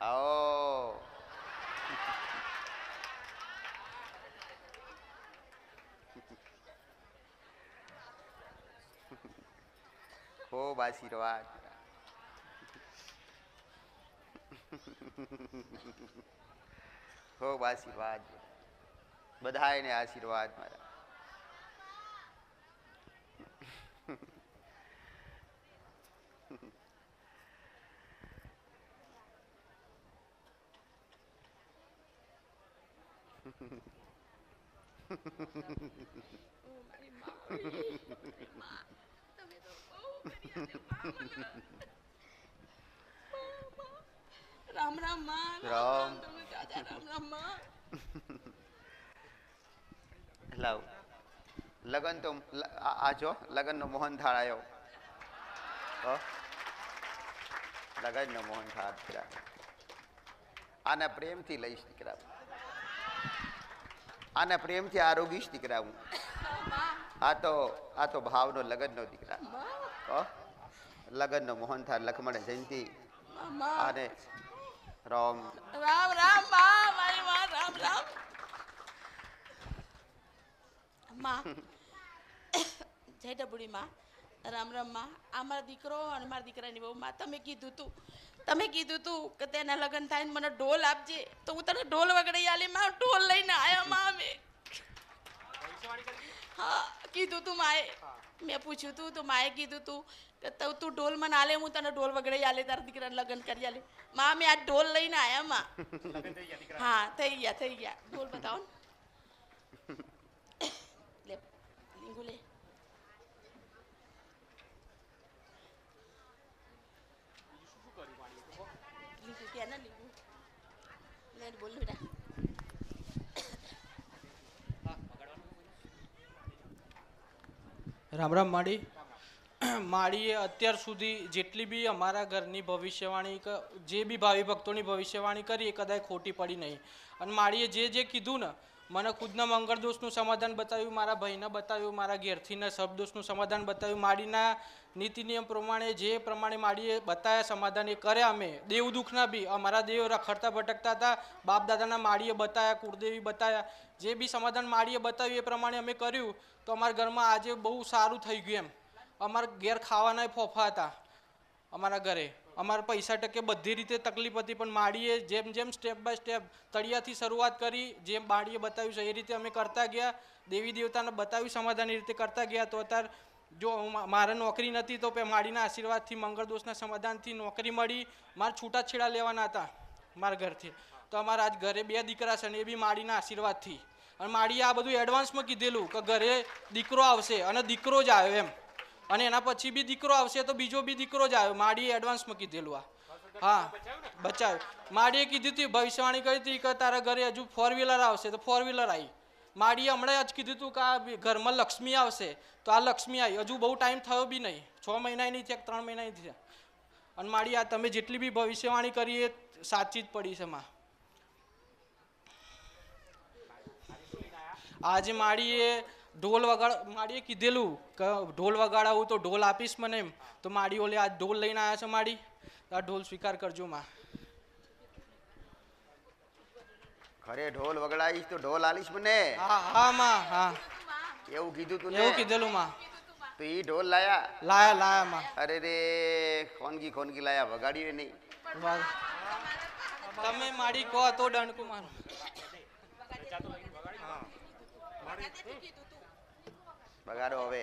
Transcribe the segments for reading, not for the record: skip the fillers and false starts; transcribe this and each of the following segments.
આવો. ખૂબ આશીર્વાદ. ખૂબ આશીર્વાદ. બધાને આશીર્વાદ મારા. રામ રામ માં. રામ. રામ રામ માં. લાવ લગન તો આ જો લગનનો મોહન થાળ આવ્યો. લગનનો મોહન થાળ દીકરા. આને પ્રેમથી લઈશ દીકરા. આને પ્રેમથી આરોગીશ દીકરા હું. આ તો ભાવનો લગનનો દીકરા. લગનનો મોહન થાળ લખમણ જયંતી. આને રામ રામ રામ માં. મારી માં રામ રામ માં. જય ડબુડી માં. રામ રામ માં. આ મારો દીકરો અને મારા દીકરાની બહુ માં. તમે કીધું તું કે તેના લગ્ન થાય ને મને ઢોલ આપજે, તો હું તને ઢોલ વગડાઈ આલી માં. ઢોલ લઈને આયા માં અમે. હા કીધું તું માએ. મેં પૂછ્યું તું તો માએ કીધું તું કે તું ઢોલ મને આલે, હું તને ઢોલ વગડાઈ આલે, તારા દીકરાને લગ્ન કરી આલે. માં મેં આ ઢોલ લઈને આયા માં. હા થઈ ગયા. ઢોલ બતાવો ને. લે લીંગુ લે. લીંગુ કે ના લીંગુ લે બોલ બેટા. રામ રામ માડી. માડીએ અત્યાર સુધી જેટલી બી અમારા ઘરની ભવિષ્યવાણી જે બી ભાવિ ભક્તોની ભવિષ્યવાણી કરી એ કદાચ ખોટી પડી નહીં. અને માડીએ જે કીધું ને, મને ખુદના મંગળ દોષનું સમાધાન બતાવ્યું, મારા ભાઈને બતાવ્યું, મારા ઘેરથીના શબ્દોષનું સમાધાન બતાવ્યું. માડીના નીતિ નિયમ પ્રમાણે જે પ્રમાણે માડીએ બતાવ્યા સમાધાન એ કર્યા અમે. દેવ દુઃખના બી અમારા દેવ રખડતા ભટકતા હતા, બાપ દાદાના માડીએ બતાવ્યા, કુળદેવી બતાવ્યા. જે બી સમાધાન માડીએ બતાવ્યું એ પ્રમાણે અમે કર્યું. તો અમારા ઘરમાં આજે બહુ સારું થઈ ગયું એમ. અમારા ઘેર ખાવાના ફોફા હતા અમારા ઘરે. અમારા પૈસા ટકે બધી રીતે તકલીફ હતી, પણ માડીએ જેમ સ્ટેપ બાય સ્ટેપ તળિયાથી શરૂઆત કરી, જેમ માડીએ બતાવ્યું છે એ રીતે અમે કરતા ગયા. દેવી દેવતાને બતાવ્યું સમાધાન એ રીતે કરતા ગયા. તો અત્યારે જો મારે નોકરી નથી તો માડીના આશીર્વાદથી મંગળ દોષના સમાધાનથી નોકરી મળી. મારે છૂટાછેડા લેવાના હતા મારા ઘરથી, તો અમારા આજ ઘરે 2 દીકરા છે ને એ બી માડીના આશીર્વાદથી. અને માડીએ આ બધું એડવાન્સમાં કીધેલું કે ઘરે દીકરો આવશે, અને દીકરો જ આવ્યો એમ. અને એના પછી બી દીકરો આવશે તો બીજો બી દીકરો જ આવ્યો. માડીએ એડવાન્સમાં કીધેલું આ. હા બચાવ્યું. માડીએ કીધું હતું, ભવિષ્યવાણી કરી હતી કે તારા ઘરે હજુ 4 વ્હીલર આવશે, તો 4 વ્હીલર આવી. માડીએ હમણાં જ કીધું હતું કે આ ઘરમાં લક્ષ્મી આવશે, તો આ લક્ષ્મી આવી. હજુ બહુ ટાઈમ થયો બી નહીં, 6 મહિના નહીં થયા, 3 મહિના નહીં થયા. અને માડી આ તમે જેટલી બી ભવિષ્યવાણી કરી એ સાચી જ પડી છે માં. આજે માડીએ માડીએ કીધેલું કે ઢોલ વગાડાવું તો ઢોલ આપીશ મને એમ. તો માડી ઓલે આજ ઢોલ લઈને આવ્યા છે માડી. આ ઢોલ સ્વીકાર કરજો માં. ઘરે ઢોલ વગડાઈશ તો ઢોલ આલીશ મને. હા માં. હા એવું કીધું તું? એવું કીધેલું માં. તો ઈ ઢોલ લાયા માં. અરે રે ખોનગી લાયા, વગાડ્યું નહીં. તમે માડી કહો તો ડણકું મારો. બગાડો હવે.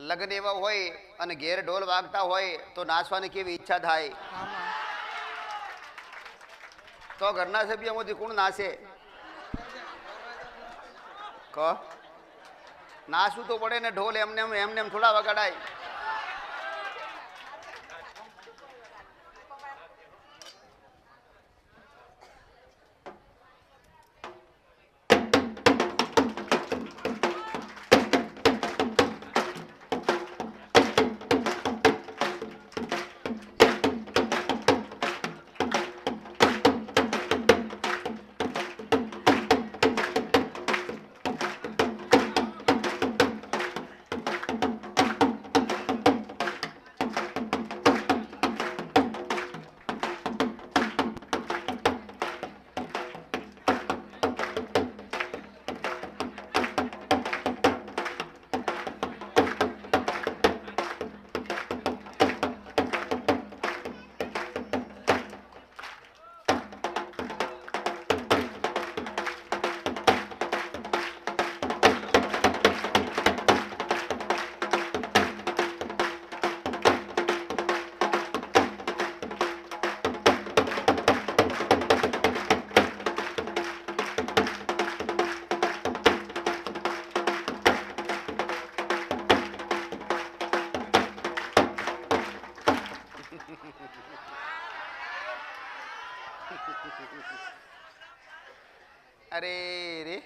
લગ્ન એવા હોય અને ઘેર ઢોલ વાગતા હોય તો નાચવાની કેવી ઈચ્છા થાય. તો ઘરના સભ્યોમાંથી કોણ નાચે? કહો. નાચવું તો પડે ને. ઢોલ એમને થોડા વગાડાય. અરે રે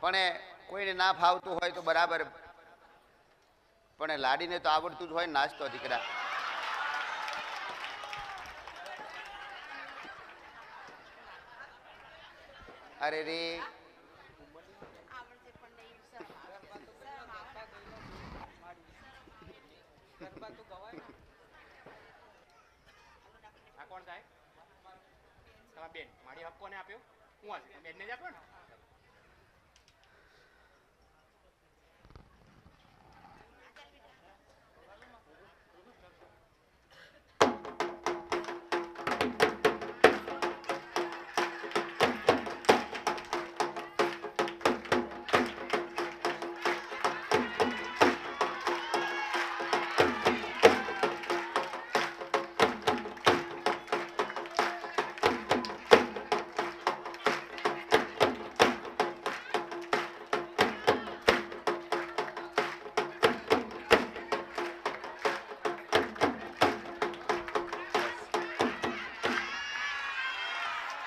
પણ કોઈને ના ફાવતું હોય તો બરાબર, પણ લાડીને તો આવડતું જ હોય ને નાસ્તો દીકરા. અરે રે આ કોણ થાય? તમારા બેન. મારી હક કોને આપ્યો? હું આપ્યો. બેનને જ આપ્યો ને.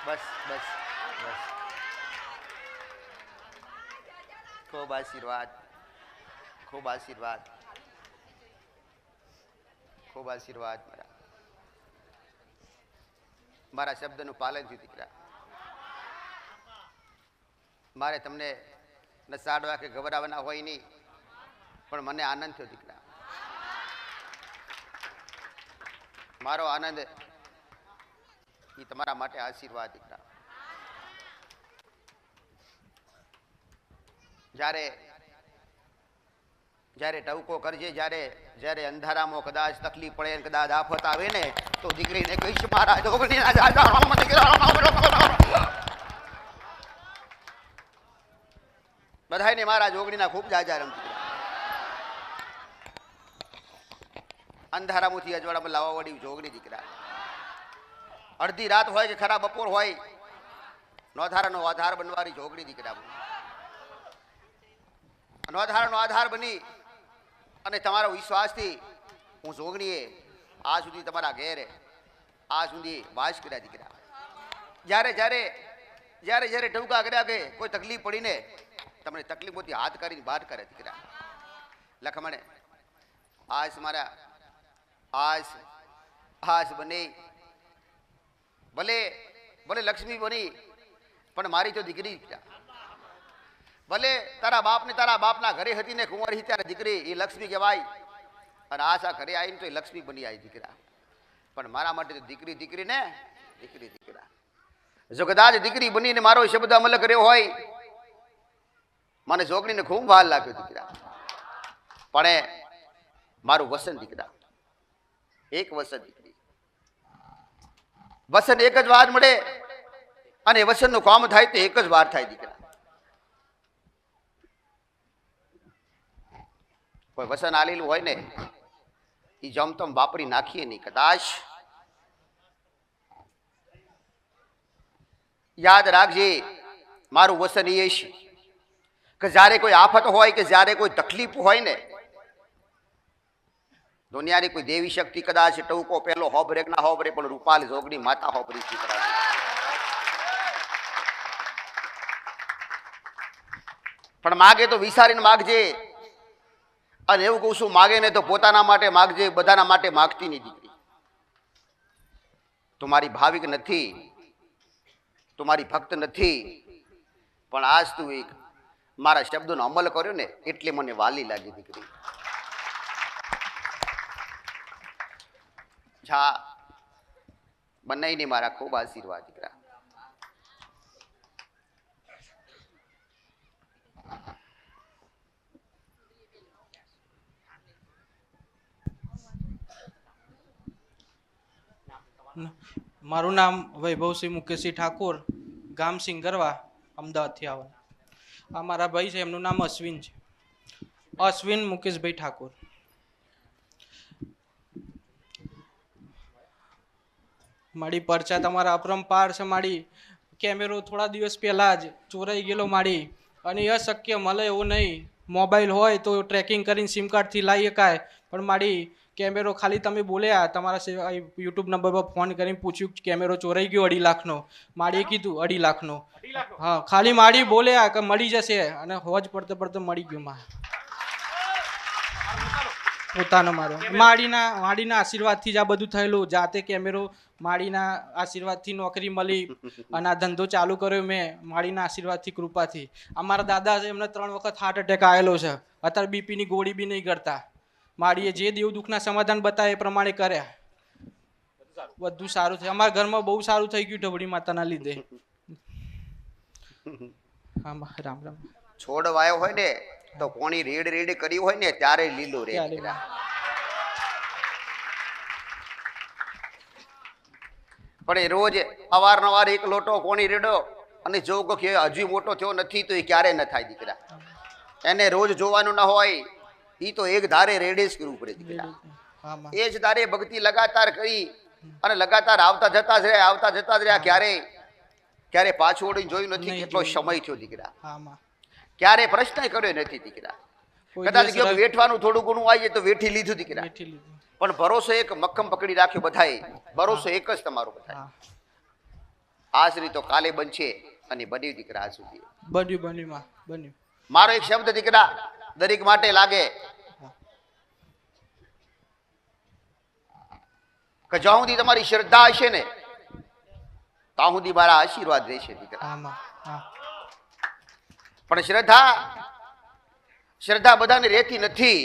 બસ બસ બસ. ખૂબ આશીર્વાદ, ખૂબ આશીર્વાદ, ખૂબ આશીર્વાદ. મારા શબ્દનું પાલન થયું દીકરા. મારે તમને નસાડવા કે ગભરાવાના હોય નહીં, પણ મને આનંદ થયો દીકરા. મારો આનંદ એ તમારા માટે આશીર્વાદ દીકરા. જ્યારે જ્યારે ટવકો કરજે, જ્યારે જ્યારે અંધારામાં કદાચ તકલીફ પડે, કદાચ આફત આવે ને, તો દીકરીને કહીશ મારા બધાને મારા જોગણીના ખૂબ જાજા રમ દીકરા. અંધારામાંથી અજવાળામાં લાવવા વાળી જોગણી દીકરા. અડધી રાત હોય કે ખરા બપોર હોય, નોધારાનો આધાર બનવાની જોગણી દીકરા. નોધારાનો આધાર બની અને તમારો વિશ્વાસથી હું જોગણીએ આ સુધી તમારા ઘેર આ સુધી વાસ કર્યા દીકરા. જ્યારે જ્યારે જ્યારે જ્યારે ટૂંકા કર્યા કે કોઈ તકલીફ પડીને તમને તકલીફોથી હાથ કરીને બહાર કરે દીકરા. લખમણે આજ મારા આજ બની, ભલે ભલે લક્ષ્મી બની, પણ મારી તો દીકરી. ભલે તારા બાપના ઘરે હતી ને કુંવરી ત્યારે દીકરી એ લક્ષ્મી કહેવાય, અને આશા ઘરે આવીને તો એ લક્ષ્મી બની આવી દીકરા. પણ મારા માટે તો દીકરી દીકરી ને દીકરી દીકરા. જો કદાચ દીકરી બનીને મારો શબ્દ અમલ કર્યો હોય, મને જોગણીને ખૂબ વાર લાગ્યો દીકરા. પણ મારું વસન દીકરા, એક વસન દીકરી. વસન એક જ વાર મળે અને વસનનું કામ થાય તો એક જ વાર થાય દીકરા. કોઈ વસન આલેલું હોય ને એ જમતમ વાપરી નાખીએ નહીં. કદાચ યાદ રાખજે, મારું વસન એ છે કે જ્યારે કોઈ આફત હોય કે જ્યારે કોઈ તકલીફ હોય ને, દુનિયાની કોઈ દેવી શક્તિ કદાચ ટૂંકો પહેલો હોબરે ના હોબરે, પણ રૂપાલ જોગણી માતા હોબરી દીકરા. પણ માગે તો વિચારીને માગજે, અને એવું કહું છું માગે ને તો પોતાના માટે માગજે, બધાના માટે માગતી નહીં દીકરી. તું મારી ભાવિક નથી, તું મારી ભક્ત નથી, પણ આજ તું એક મારા શબ્દોનો અમલ કર્યો ને એટલે મને વાલી લાગી દીકરી. જા બનાવીને મારા ખૂબ આશીર્વાદ દીકરા. મારું નામ વૈભવસિંહ મુકેશસિંહ ઠાકોર, ગામ સિંગરવા, અમદાવાદથી આવો. આ મારા ભાઈ છે, એમનું નામ અશ્વિન છે, અશ્વિન મુકેશભાઈ ઠાકોર. મારી પરચા તમારા અપરંપાર છે. મારી કેમેરો થોડા દિવસ પહેલા જ ચોરાઈ ગયેલો મારી, અને એ શક્ય મળે એવું નહીં. મોબાઈલ હોય તો ટ્રેકિંગ કરીને સિમ કાર્ડથી લાવી શકાય, પણ મારી કેમેરો ખાલી તમે બોલ્યા તમારા યુટ્યુબ નંબર પર ફોન કરીને પૂછ્યું કે કેમેરો ચોરાઈ ગયો 2.5 લાખનો. માળીએ કીધું 2.5 લાખનો. 2.5 લાખનો હા ખાલી માળી બોલ્યા કે મળી જશે અને હોજ પડતો મળી ગયો માં પોતાનો મારો માળીના આશીર્વાદથી જ આ બધું થયેલું. જાતે કેમેરો માળીના આશીર્વાદથી નોકરી મળી અને આ ધંધો ચાલુ કર્યો મેં માળીના આશીર્વાદથી કૃપાથી. અમારા દાદા છે એમને 3 વખત હાર્ટ એટેક આવેલો છે. અત્યારે બીપીની ગોળી બી નહીં કરતા. માળીએ જે દેવ દુઃખના સમાધાન બતાવે એ પ્રમાણે કર્યા. બધું સારું થયું. અમારા ઘરમાં બહુ સારું થઈ ગયું ઢબડી માતાના લીધે. હા રામ રામ. છોડ વાયો હોય ને તો કોણી રેડ રેડ કરી હોય ને ત્યારે લીલું રે. પણ એ રોજ અવારનવાર એક લોટો કોણી રેડો અને જો કે હજુ મોટો થયો નથી તો એ ક્યારે ન થાય દીકરા. એને રોજ જોવાનું ન હોય ઈ તો એક ધારે રેડે જ કરવું પડે દીકરા. એ જ ધારે ભક્તિ લગાતાર કરી અને લગાતાર આવતા જતા જ રહ્યા. ક્યારે પાછું વળીને જોયું નથી કેટલો સમય થયો દીકરા. ક્યારે પ્રશ્ન કર્યો નથી દીકરા. કદાચ ગયો વેઠવાનું થોડું ઘણું આવી તો વેઠી લીધું દીકરા. પણ ભરોસો એક મક્કમ પકડી રાખ્યો બધાએ. ભરોસો એક જ તમારો બધા. આશરી તો કાલે બનશે અને બન્યું દીકરા આજ સુધી. બન્યું. મારો એક શબ્દ દીકરા દરેક માટે લાગે કે જ્યાં સુધી તમારી શ્રદ્ધા હશે ને ત્યાં સુધી મારા આશીર્વાદ રહેશે દીકરા. પણ શ્રદ્ધા બધાને રહેતી નથી.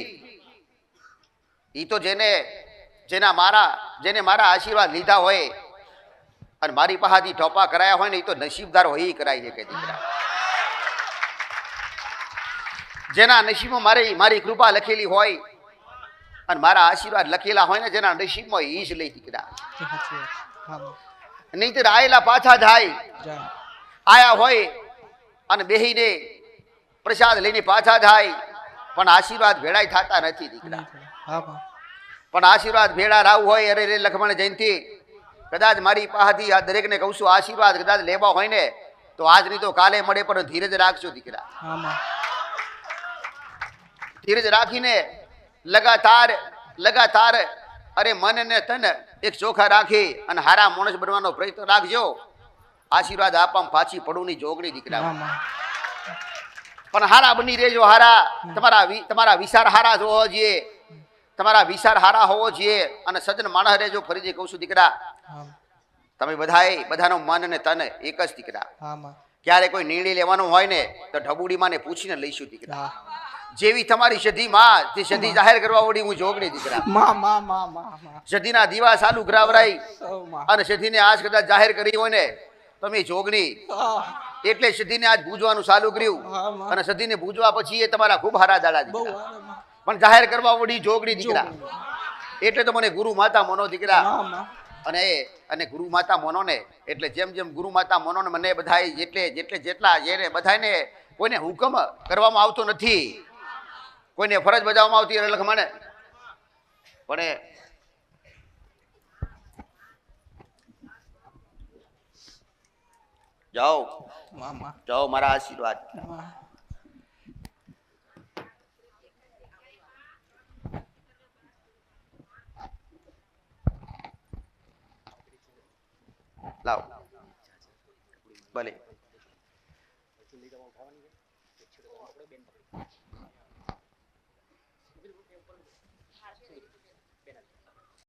ઈ તો જેને મારા આશીર્વાદ લીધા હોય અને મારી પાસેથી ઠોપા કરાયા હોય ને એ તો નસીબદાર હોય એ કરાય છે કે દીકરા. જેના નસીબમાં મારી કૃપા લખેલી હોય અને મારા આશીર્વાદ લખેલા હોય ને જેના નસીબમાં એ જ લઈ દીકરા. નહીંતર આયેલા પાછા જાય. આયા હોય અને બેહીને પ્રસાદ લઈને પાછા જાય પણ આશીર્વાદ ભેળાય થતા નથી દીકરા. પણ આશીર્વાદ ભેળા રાવ હોય અરે રે લખમણ જયંતિ કદાચ મારી પાસેથી આ દરેકને કહું છું આશીર્વાદ કદાચ લેવા હોય ને તો આજ નહીં તો કાલે મળે પણ ધીરજ રાખજો દીકરા. ધીરજ રાખીને લગાતાર અરે મન ને તન એક ચોખા રાખી અને હારા માણસ બનવાનો પ્રયત્ન રાખજો. આશીર્વાદ આપવામાં પાછી પડું ની જોગણી દીકરા. પણ હારા બની રહેજો. હારા તમારા વિચાર હારા હોવો જોઈએ. તમારા વિચાર હારા હોવો જોઈએ અને સજ્જન માણસ રહેજો. ફરીથી કહું છું દીકરા તમે બધાનો મન અને તન એક જ દીકરા. ક્યારે કોઈ નિર્ણય લેવાનો હોય ને તો ઢબુડી માને પૂછીને લઈશું દીકરા. જેવી તમારી સધી માં તે સધી જાહેર કરવા વળી હું જોગણી દીકરા. સધીના દીવા ચાલુ કરાવરાઈ અને સધીને આજ કદાચ જાહેર કરી હોય ને તમે જોગણી એટલે સધીને આજ પૂજવાનું ચાલુ કર્યું અને સધીને પૂજવા પછી એ તમારા ખૂબ હારા દાડા દીકરા. પણ જાહેર કરવા વળી જોગણી દીકરા. એટલે તો મને ગુરુ માતા મોનો દીકરા. અને ગુરુ માતા મોનો ને એટલે જેમ ગુરુ માતા મોનો ને મને બધાય જેટલા જેને બધાને કોઈને હુકમ કરવામાં આવતો નથી. કોઈને ફરજ બજાવવામાં આવતી લખમણે પણ જાઓ મારા આશીર્વાદ. લાવ ભલે